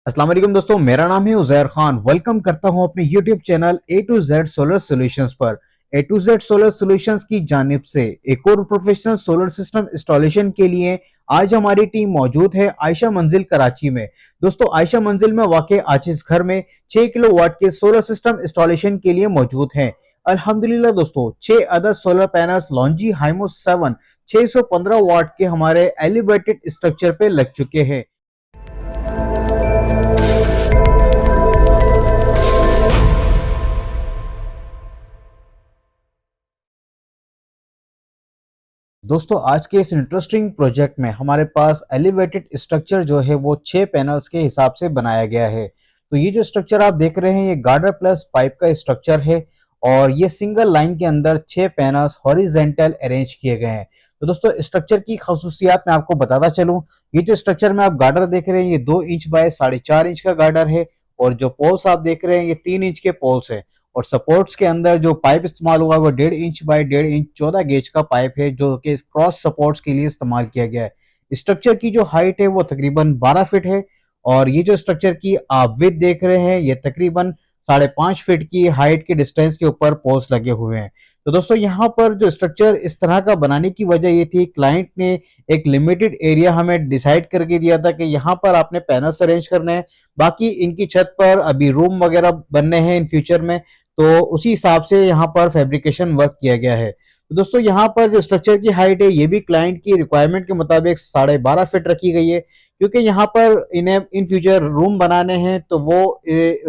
अस्सलाम वालेकुम दोस्तों, मेरा नाम है उजैर खान। वेलकम करता हूं अपने YouTube channel A to Z solar solutions पर। A to Z solar solutions की जानिब से एक और प्रोफेशनल सोलर सिस्टम इंस्टॉलेशन के लिए आज हमारी टीम मौजूद है आयशा मंजिल कराची में। दोस्तों, आयशा मंजिल में वाक़ आज इस घर में 6 किलोवाट के सोलर सिस्टम इंस्टॉलेशन के लिए मौजूद हैं। अल्हम्दुलिल्लाह दोस्तों, 6 अदद सोलर पैनल्स लॉन्जी हाइमो 7 615 वाट के हमारे एलिवेटेड स्ट्रक्चर पे लग चुके हैं। दोस्तों, आज के इस इंटरेस्टिंग प्रोजेक्ट में हमारे पास एलिवेटेड स्ट्रक्चर जो है वो 6 पैनल्स के हिसाब से बनाया गया है। तो ये जो स्ट्रक्चर आप देख रहे हैं ये गार्डर प्लस पाइप का स्ट्रक्चर है और ये सिंगल लाइन के अंदर 6 पैनल्स हॉरिजेंटल अरेंज किए गए हैं। तो दोस्तों, स्ट्रक्चर की खसूसियात मैं आपको बताता चलूं। ये जो स्ट्रक्चर में आप गार्डर देख रहे हैं ये 2 इंच बाय 4.5 इंच का गार्डर है और जो पोल्स आप देख रहे हैं ये 3 इंच के पोल्स है और सपोर्ट्स के अंदर जो पाइप इस्तेमाल हुआ है वो 1.5 इंच बाय 1.5 इंच 14 गेज का पाइप है जो कि क्रॉस सपोर्ट्स के लिए इस्तेमाल किया गया है। स्ट्रक्चर की जो हाइट है वो तकरीबन 12 फीट है और ये जो स्ट्रक्चर की आप विड्थ देख रहे हैं ये तकरीबन 5.5 फीट की हाइट के डिस्टेंस के ऊपर पोल्स लगे हुए हैं। तो दोस्तों, यहाँ पर जो स्ट्रक्चर इस तरह का बनाने की वजह ये थी, क्लाइंट ने एक लिमिटेड एरिया हमें डिसाइड करके दिया था कि यहाँ पर आपने पैनल्स अरेंज करने हैं, बाकी इनकी छत पर अभी रूम वगैरह बनने हैं इन फ्यूचर में, तो उसी हिसाब से यहाँ पर फैब्रिकेशन वर्क किया गया है। तो दोस्तों, यहाँ पर जो स्ट्रक्चर की हाइट है ये भी क्लाइंट की रिक्वायरमेंट के मुताबिक 12.5 फीट रखी गई है, क्योंकि यहाँ पर इन्हें इन फ्यूचर रूम बनाने हैं तो वो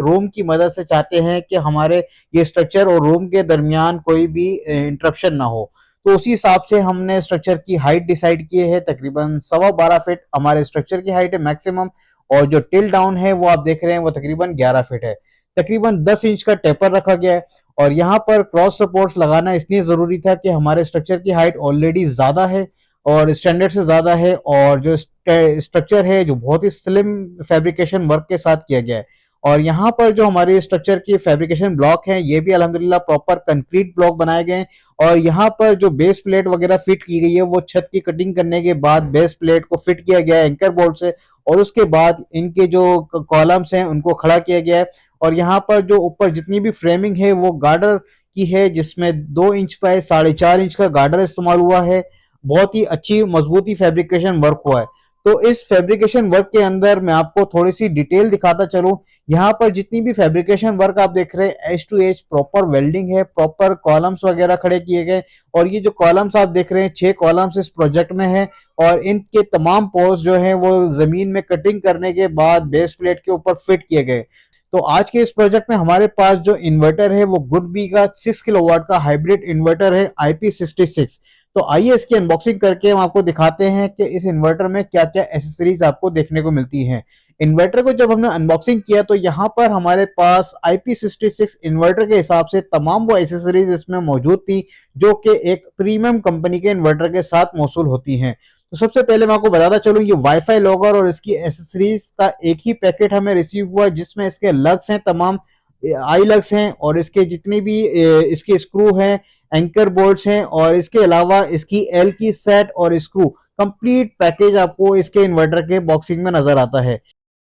रूम की मदद से चाहते हैं कि हमारे ये स्ट्रक्चर और रूम के दरमियान कोई भी इंटरप्शन ना हो। तो उसी हिसाब से हमने स्ट्रक्चर की हाइट डिसाइड की है। तकरीबन 12.25 फीट हमारे स्ट्रक्चर की हाइट है मैक्सिमम और जो टिल डाउन है वो आप देख रहे हैं वो तकरीबन 11 फीट है। तकरीबन 10 इंच का टेपर रखा गया है और यहाँ पर क्रॉस सपोर्ट्स लगाना इसलिए जरूरी था कि हमारे स्ट्रक्चर की हाइट ऑलरेडी ज्यादा है और स्टैंडर्ड से ज्यादा है और जो स्ट्रक्चर है जो बहुत ही स्लिम फैब्रिकेशन वर्क के साथ किया गया है। और यहाँ पर जो हमारे स्ट्रक्चर की फैब्रिकेशन ब्लॉक है ये भी अल्हम्दुलिल्लाह प्रॉपर कंक्रीट ब्लॉक बनाए गए हैं और यहाँ पर जो बेस प्लेट वगैरह फिट की गई है वो छत की कटिंग करने के बाद बेस प्लेट को फिट किया गया है एंकर बोल्ट से और उसके बाद इनके जो कॉलम्स हैं उनको खड़ा किया गया है। और यहाँ पर जो ऊपर जितनी भी फ्रेमिंग है वो गार्डर की है जिसमें 2 इंच बाय 4.5 इंच का गार्डर इस्तेमाल हुआ है। बहुत ही अच्छी मजबूती फैब्रिकेशन वर्क हुआ है। तो इस फैब्रिकेशन वर्क के अंदर मैं आपको थोड़ी सी डिटेल दिखाता चलूं। यहाँ पर जितनी भी फैब्रिकेशन वर्क आप देख रहे हैं edge to edge proper welding है, प्रॉपर कॉलम्स वगैरह खड़े किए गए और ये जो कॉलम्स आप देख रहे हैं 6 कॉलम्स इस प्रोजेक्ट में है और इनके तमाम पोस्ट जो है वो जमीन में कटिंग करने के बाद बेस प्लेट के ऊपर फिट किए गए। तो आज के इस प्रोजेक्ट में हमारे पास जो इन्वर्टर है वो गुडबी का 6 किलोवाट का हाइब्रिड इन्वर्टर है IP66। तो आइए इसकी अनबॉक्सिंग करके हम आपको दिखाते हैं कि इस इन्वर्टर में क्या क्या एसेसरीज आपको देखने को मिलती हैं। इन्वर्टर को जब हमने अनबॉक्सिंग किया तो यहाँ पर हमारे पास IP66 इन्वर्टर के हिसाब से तमाम वो एसेसरीज इसमें मौजूद थी जो कि एक प्रीमियम कंपनी के इन्वर्टर के साथ मौसूल होती हैं। तो सबसे पहले मैं आपको बताता चलूं ये वाईफाई लॉगर और इसकी एसेसरीज का एक ही पैकेट हमें रिसीव हुआ जिसमें इसके लग्स हैं, तमाम आई लग्स हैं और इसके जितने भी इसके स्क्रू हैं, एंकर बोल्ट्स हैं और इसके अलावा इसकी एल की सेट और स्क्रू कंप्लीट पैकेज आपको इसके इन्वर्टर के बॉक्सिंग में नजर आता है।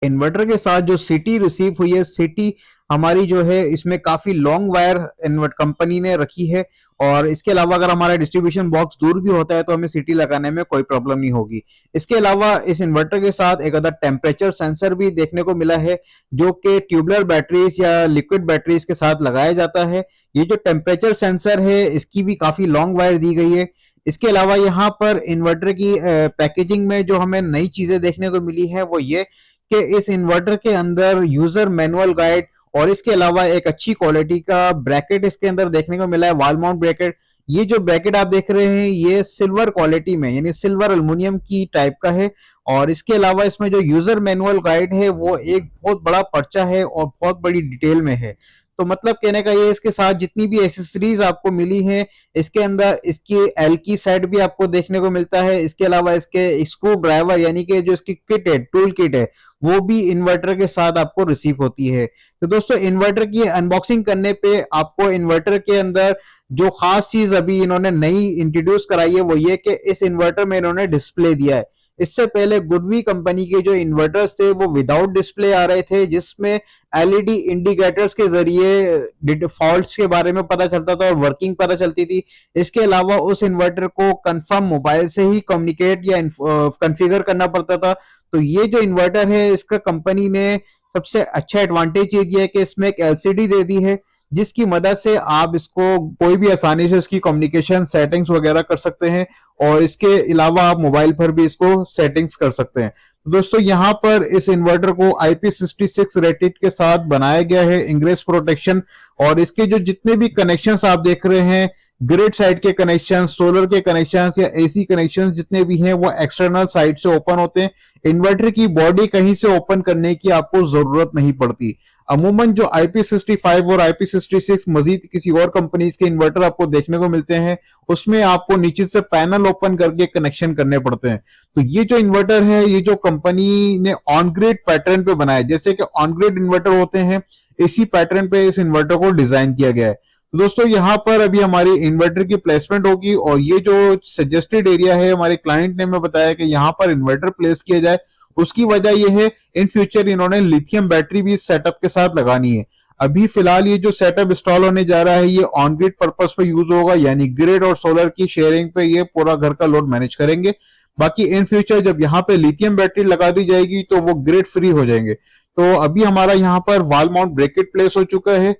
इन्वर्टर के साथ जो सिटी रिसीव हुई है, सिटी हमारी जो है इसमें काफी लॉन्ग वायर इन्वर्ट कंपनी ने रखी है और इसके अलावा अगर हमारा डिस्ट्रीब्यूशन बॉक्स दूर भी होता है तो हमें सिटी लगाने में कोई प्रॉब्लम नहीं होगी। इसके अलावा इस इन्वर्टर के साथ एक अदर टेम्परेचर सेंसर भी देखने को मिला है जो कि ट्यूबलर बैटरीज या लिक्विड बैटरीज के साथ लगाया जाता है। ये जो टेम्परेचर सेंसर है इसकी भी काफी लॉन्ग वायर दी गई है। इसके अलावा यहाँ पर इन्वर्टर की पैकेजिंग में जो हमें नई चीजें देखने को मिली है वो ये कि इस इन्वर्टर के अंदर यूजर मैनुअल गाइड और इसके अलावा एक अच्छी क्वालिटी का ब्रैकेट इसके अंदर देखने को मिला है, वॉल माउंट ब्रैकेट। ये जो ब्रैकेट आप देख रहे हैं ये सिल्वर क्वालिटी में यानी सिल्वर एल्युमिनियम की टाइप का है और इसके अलावा इसमें जो यूजर मैनुअल गाइड है वो एक बहुत बड़ा पर्चा है और बहुत बड़ी डिटेल में है। तो मतलब कहने का ये इसके साथ जितनी भी एसेसरीज आपको मिली हैं इसके अंदर इसकी एल की सेट भी आपको देखने को मिलता है। इसके अलावा इसके स्क्रू ड्राइवर यानी कि जो इसकी किट है, टूल किट है, वो भी इन्वर्टर के साथ आपको रिसीव होती है। तो दोस्तों, इन्वर्टर की अनबॉक्सिंग करने पे आपको इन्वर्टर के अंदर जो खास चीज अभी इन्होंने नई इंट्रोड्यूस कराई है वो ये कि इस इन्वर्टर में इन्होंने डिस्प्ले दिया है। इससे पहले गुडवी कंपनी के जो इन्वर्टर्स थे वो विदाउट डिस्प्ले आ रहे थे, जिसमें एलईडी इंडिकेटर्स के जरिए फॉल्ट्स के बारे में पता चलता था और वर्किंग पता चलती थी। इसके अलावा उस इन्वर्टर को कंफर्म मोबाइल से ही कम्युनिकेट या कॉन्फ़िगर करना पड़ता था। तो ये जो इन्वर्टर है इसका कंपनी ने सबसे अच्छा एडवांटेज ये दिया है कि इसमें एक एलसीडी दे दी है, जिसकी मदद से आप इसको कोई भी आसानी से उसकी कम्युनिकेशन सेटिंग्स वगैरह कर सकते हैं और इसके अलावा आप मोबाइल पर भी इसको सेटिंग्स कर सकते हैं। तो दोस्तों यहाँ पर इस इन्वर्टर को IP66 रेटेड के साथ बनाया गया है, इंग्रेस प्रोटेक्शन, और इसके जो जितने भी कनेक्शंस आप देख रहे हैं, ग्रिड साइड के कनेक्शन, सोलर के कनेक्शन या एसी कनेक्शन जितने भी हैं वो एक्सटर्नल साइड से ओपन होते हैं। इन्वर्टर की बॉडी कहीं से ओपन करने की आपको जरूरत नहीं पड़ती। अमूमन जो IP65 और IP66 मजीद किसी और कंपनीज के इन्वर्टर आपको देखने को मिलते हैं, उसमें आपको नीचे से पैनल ओपन करके कनेक्शन करने पड़ते हैं। तो ये जो इन्वर्टर है, ये जो कंपनी ने ऑन ग्रिड पैटर्न पे बनाया, जैसे कि ऑन ग्रिड इन्वर्टर होते हैं, इसी पैटर्न पे इस इन्वर्टर को डिजाइन किया गया है। तो दोस्तों यहाँ पर अभी हमारी इन्वर्टर की प्लेसमेंट होगी और ये जो सजेस्टेड एरिया है हमारे क्लाइंट ने हमें बताया कि यहाँ पर इन्वर्टर प्लेस किया जाए। उसकी वजह यह है इन फ्यूचर इन्होंने लिथियम बैटरी भी इस सेटअप के साथ लगानी है। अभी फिलहाल ये जो सेटअप इंस्टॉल होने जा रहा है ये ऑन ग्रिड पर्पस पे यूज होगा, यानी ग्रिड और सोलर की शेयरिंग पे ये पूरा घर का लोड मैनेज करेंगे। बाकी इन फ्यूचर जब यहाँ पे लिथियम बैटरी लगा दी जाएगी तो वो ग्रिड फ्री हो जाएंगे। तो अभी हमारा यहाँ पर वॉल माउंट ब्रैकेट प्लेस हो चुका है।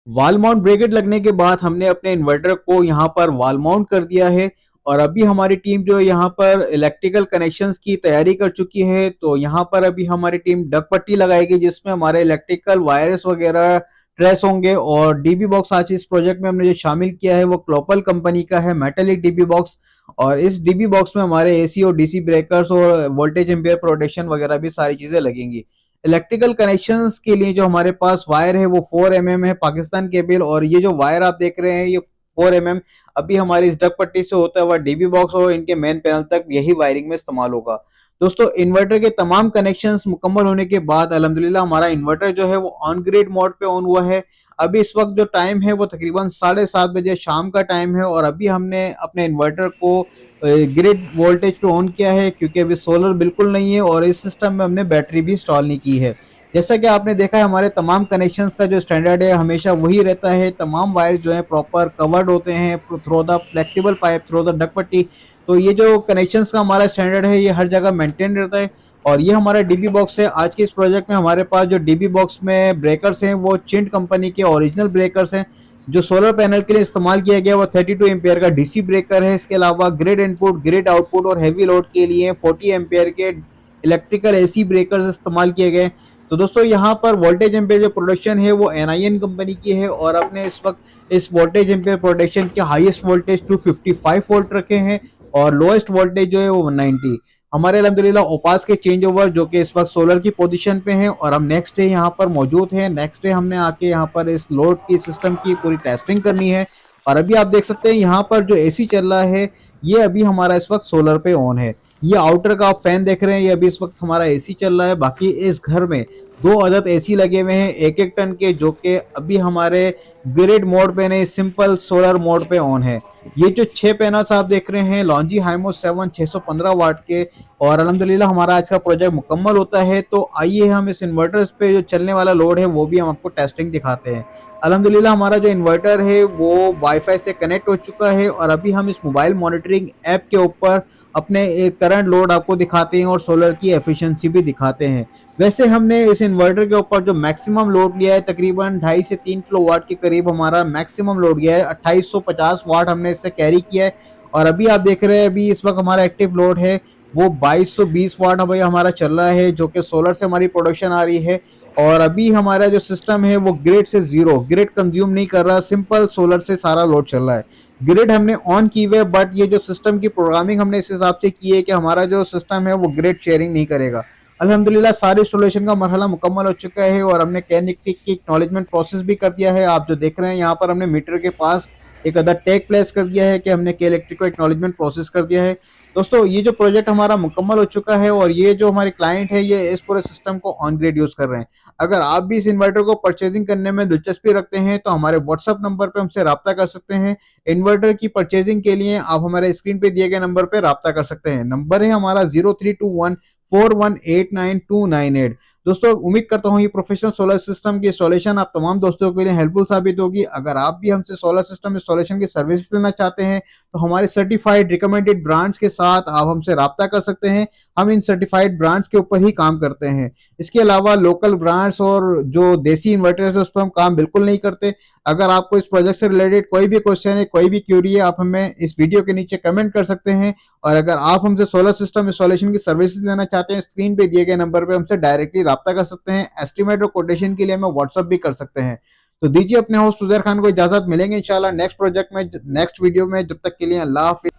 वॉल माउंट ब्रैकेट लगने के बाद हमने अपने इन्वर्टर को यहाँ पर वॉल माउंट कर दिया है और अभी हमारी टीम जो यहाँ पर इलेक्ट्रिकल कनेक्शंस की तैयारी कर चुकी है। तो यहाँ पर अभी हमारी टीम डक पट्टी लगाएगी जिसमें हमारे इलेक्ट्रिकल वायर्स वगैरह ट्रेस होंगे। और डीबी बॉक्स आज इस प्रोजेक्ट में हमने जो शामिल किया है वो क्लोपल कंपनी का है मेटेलिक डीबी बॉक्स, और इस डीबी बॉक्स में हमारे एसी और डीसी ब्रेकर्स और वोल्टेज एम्पियर प्रोटेक्शन वगैरह भी सारी चीजें लगेंगी। इलेक्ट्रिकल कनेक्शंस के लिए जो हमारे पास वायर है वो 4 mm है पाकिस्तान केबल, और ये जो वायर आप देख रहे हैं ये 4 mm अभी हमारी इस डक पट्टी से होता हुआ डीबी बॉक्स और इनके मेन पैनल तक यही वायरिंग में इस्तेमाल होगा। दोस्तों इन्वर्टर के तमाम कनेक्शंस मुकम्मल होने के बाद अल्हम्दुलिल्लाह हमारा इन्वर्टर जो है वो ऑन ग्रिड मोड पे ऑन हुआ है। अभी इस वक्त जो टाइम है वो तकरीबन 7:30 बजे शाम का टाइम है और अभी हमने अपने इन्वर्टर को ग्रिड वोल्टेज पे ऑन किया है क्योंकि अभी सोलर बिल्कुल नहीं है और इस सिस्टम में हमने बैटरी भी इंस्टॉल नहीं की है। जैसा कि आपने देखा है हमारे तमाम कनेक्शंस का जो स्टैंडर्ड है हमेशा वही रहता है। तमाम वायर जो है प्रॉपर कवर्ड होते हैं through the flexible pipe through the duck पट्टी। तो ये जो कनेक्शंस का हमारा स्टैंडर्ड है ये हर जगह मेंटेन रहता है। और ये हमारा डीबी बॉक्स है। आज के इस प्रोजेक्ट में हमारे पास जो डीबी बॉक्स में ब्रेकर्स हैं वो चिंट कंपनी के ओरिजिनल ब्रेकर्स हैं। जो सोलर पैनल के लिए इस्तेमाल किया गया वो 32 एम्पियर का डीसी ब्रेकर है। इसके अलावा ग्रिड इनपुट, ग्रिड आउटपुट और हैवी लोड के लिए 40 एम्पियर के इलेक्ट्रिकल एसी ब्रेकर्स इस्तेमाल किए गए। तो दोस्तों यहाँ पर वोल्टेज एम्पियर जो प्रोडक्शन है वो NIN कंपनी की है और अपने इस वक्त इस वोल्टेज एम्पियर प्रोडक्शन के हाईएस्ट वोल्टेज 255 वोल्ट रखे हैं और लोएस्ट वोल्टेज जो है वो 190। हमारे अल्हम्दुलिल्लाह ओपास के चेंज ओवर जो कि इस वक्त सोलर की पोजीशन पे हैं और हम नेक्स्ट डे यहाँ पर मौजूद हैं। नेक्स्ट डे हमने आके यहाँ पर इस लोड की सिस्टम की पूरी टेस्टिंग करनी है। और अभी आप देख सकते हैं यहाँ पर जो एसी चल रहा है ये अभी हमारा इस वक्त सोलर पे ऑन है। ये आउटर का आप फैन देख रहे हैं ये अभी इस वक्त हमारा एसी चल रहा है। बाकी इस घर में 2 अदद एसी लगे हुए हैं 1-1 टन के, जो कि अभी हमारे ग्रिड मोड पे नहीं सिंपल सोलर मोड पे ऑन है। ये जो 6 पैनल्स आप देख रहे हैं लॉन्जी हाइमो 7 615 वाट के, और अल्हम्दुलिल्लाह हमारा आज का प्रोजेक्ट मुकम्मल होता है। तो आइए हम इस इन्वर्टर पे जो चलने वाला लोड है वो भी हम आपको टेस्टिंग दिखाते हैं। अल्हम्दुलिल्लाह हमारा जो इन्वर्टर है वो वाईफाई से कनेक्ट हो चुका है और अभी हम इस मोबाइल मॉनिटरिंग ऐप के ऊपर अपने एक करंट लोड आपको दिखाते हैं और सोलर की एफिशिएंसी भी दिखाते हैं। वैसे हमने इस इन्वर्टर के ऊपर जो मैक्सिमम लोड लिया है तकरीबन 2.5 से 3 किलोवाट के करीब हमारा मैक्सिमम लोड गया है। 2850 वाट हमने इससे कैरी किया है और अभी आप देख रहे हैं अभी इस वक्त हमारा एक्टिव लोड है वो 2220 वाट अभी हमारा चल रहा है, जो कि सोलर से हमारी प्रोडक्शन आ रही है। और अभी हमारा जो सिस्टम है वो ग्रिड से जीरो, ग्रिड कंज्यूम नहीं कर रहा, सिंपल सोलर से सारा लोड चल रहा है। ग्रिड हमने ऑन की हुई है बट ये जो सिस्टम की प्रोग्रामिंग हमने इस हिसाब से की है कि हमारा जो सिस्टम है वो ग्रिड शेयरिंग नहीं करेगा। अल्हम्दुलिल्लाह सारी इंस्टॉलेशन का मरहला मुकम्मल हो चुका है और हमने कैनिकटिक की एक्नॉलेजमेंट प्रोसेस भी कर दिया है। आप जो देख रहे हैं यहाँ पर हमने मीटर के पास एक अदर टैग प्लेस कर दिया है कि हमने के इलेक्ट्रिक को एक्नॉलेजमेंट प्रोसेस कर दिया है। दोस्तों ये जो प्रोजेक्ट हमारा मुकम्मल हो चुका है और ये जो हमारे क्लाइंट है ये इस पूरे सिस्टम को ऑन ग्रिड यूज कर रहे हैं। अगर आप भी इस इन्वर्टर को परचेजिंग करने में दिलचस्पी रखते हैं तो हमारे व्हाट्सएप नंबर पे हमसे राब्ता कर सकते हैं। इन्वर्टर की परचेजिंग के लिए आप हमारे स्क्रीन पे दिए गए नंबर पे राब्ता कर सकते हैं। नंबर है हमारा 0321418928। दोस्तों उम्मीद करता हूँ ये प्रोफेशनल सोलर सिस्टम की इंस्टॉलेशन आप तमाम दोस्तों के लिए हेल्पफुल साबित होगी। अगर आप भी हमसे सोलर सिस्टम इंस्टॉलेशन की सर्विस लेना चाहते हैं तो हमारे सर्टिफाइड रिकमेंडेड ब्रांड्स के साथ आप हमसे राब्ता कर सकते हैं। हम इन सर्टिफाइड ब्रांड्स के ऊपर ही काम करते हैं। इसके अलावा लोकल ब्रांड्स और जो देसी इन्वर्टर्स है उस पर हम काम बिल्कुल नहीं करते। अगर आपको इस प्रोजेक्ट से रिलेटेड कोई भी क्वेश्चन है, कोई भी क्यूरी है, आप हमें इस वीडियो के नीचे कमेंट कर सकते हैं। और अगर आप हमसे सोलर सिस्टम इंस्टॉलेशन की सर्विसेज लेना चाहते हैं, स्क्रीन पे दिए गए नंबर पे हमसे डायरेक्टली राब्ता कर सकते हैं। एस्टीमेट और कोटेशन के लिए हमें व्हाट्सअप भी कर सकते हैं। तो दीजिए अपने होस्ट उजैर खान को इजाजत। मिलेंगे इंशाल्लाह नेक्स्ट प्रोजेक्ट में, नेक्स्ट वीडियो में। जब तक के लिए अल्लाह हाफिज।